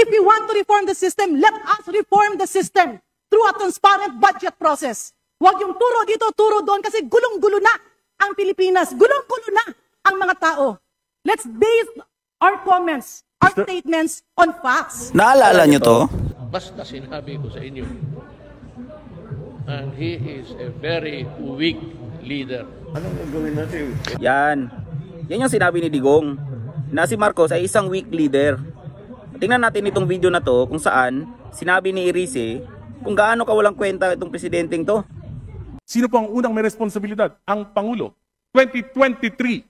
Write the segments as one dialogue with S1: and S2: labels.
S1: If we want to reform the system, let us reform the system through a transparent budget process. Huwag yung turo dito, turo doon, kasi gulong-gulo na ang Pilipinas. Gulong-gulo na ang mga tao. Let's base our comments, our statements on facts.
S2: Naalala nyo to?
S3: Basta sinabi ko sa inyo. And he is a very weak leader.
S4: Anong gagawin natin?
S2: Yan. Yan yung sinabi ni Digong, na si Marcos ay isang weak leader. Tingnan natin itong video na to kung saan sinabi ni Erice kung gaano kawalang kwenta itong presidenteng to.
S5: Sino po ang unang may responsibilidad? Ang Pangulo. 2023,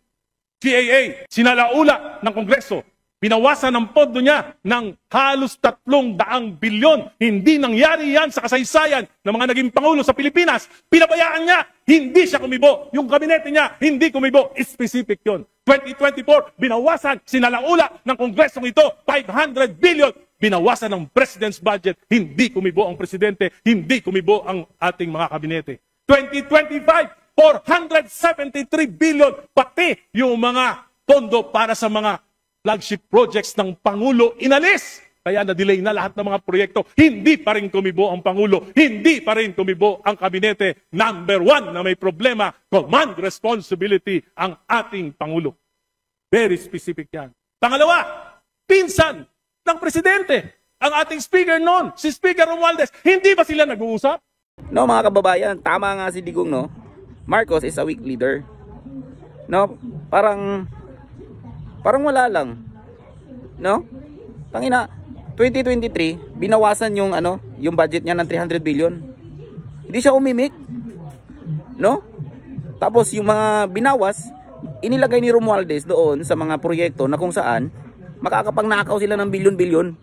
S5: GAA, sinalaula ng Kongreso. Binawasan ang pondo niya ng halos 300 bilyon. Hindi nangyari yan sa kasaysayan ng mga naging Pangulo sa Pilipinas. Pinabayaan niya, hindi siya kumibo. Yung kabinete niya, hindi kumibo. Specific yun. 2024, binawasan, sinalaula ng Kongresong ito, 500 billion. Binawasan ng President's budget, hindi kumibo ang Presidente, hindi kumibo ang ating mga kabinete. 2025, 473 billion, pati yung mga pondo para sa mga flagship projects ng Pangulo inalis. Kaya na-delay na lahat ng mga proyekto. Hindi pa rin kumibo ang Pangulo. Hindi pa rin kumibo ang kabinete. Number one na may problema, command responsibility ang ating Pangulo. Very specific yan. Pangalawa, pinsan ng Presidente. Ang ating speaker noon, si Speaker Romualdez. Hindi ba sila nag-uusap?
S2: No, mga kababayan, tama nga si Digong, no? Marcos is a weak leader. No? Parang wala lang. No? Tangina, 2023, binawasan yung yung budget niya ng 300 billion. Hindi siya umimik. No? Tapos yung mga binawas, inilagay ni Romualdez doon sa mga proyekto na kung saan makakapangnakaw sila ng bilyon-bilyon.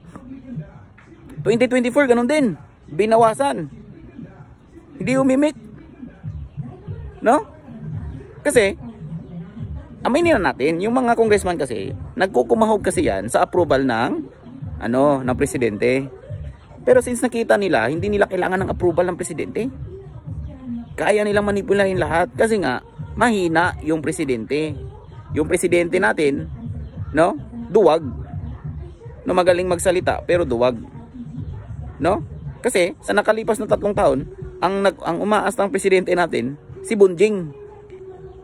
S2: 2024, ganun din. Binawasan. Hindi umimik. No? Kasi aminin na natin, yung mga congressman kasi, nagkukumahog kasi yan sa approval ng presidente. Pero since nakita nila, hindi nila kailangan ng approval ng presidente. Kaya nilang manipulahin lahat kasi nga mahina yung presidente. Yung presidente natin, no? Duwag. No, magaling magsalita pero duwag. No? Kasi sa nakalipas na 3 taon, ang umaas ng presidente natin, si Bunjing.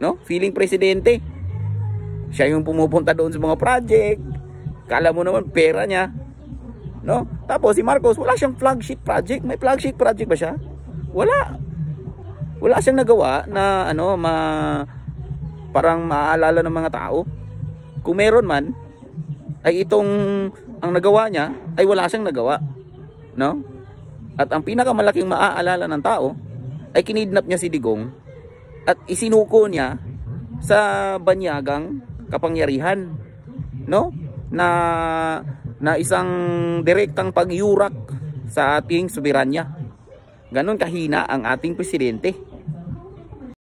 S2: No? Feeling presidente. Siya yung pumupunta doon sa mga project. Kala mo naman pera niya. No? Tapos si Marcos, wala siyang flagship project. May flagship project ba siya? Wala. Wala siyang nagawa na parang maaalala ng mga tao. Kung meron man, ay ang nagawa niya ay wala siyang nagawa. No? At ang pinakamalaking maaalala ng tao ay kinidnap niya si Digong at isinuko niya sa banyagang kapangyarihan, no? Na isang direktang pagyurak sa ating soberanya. Ganon kahina ang ating presidente.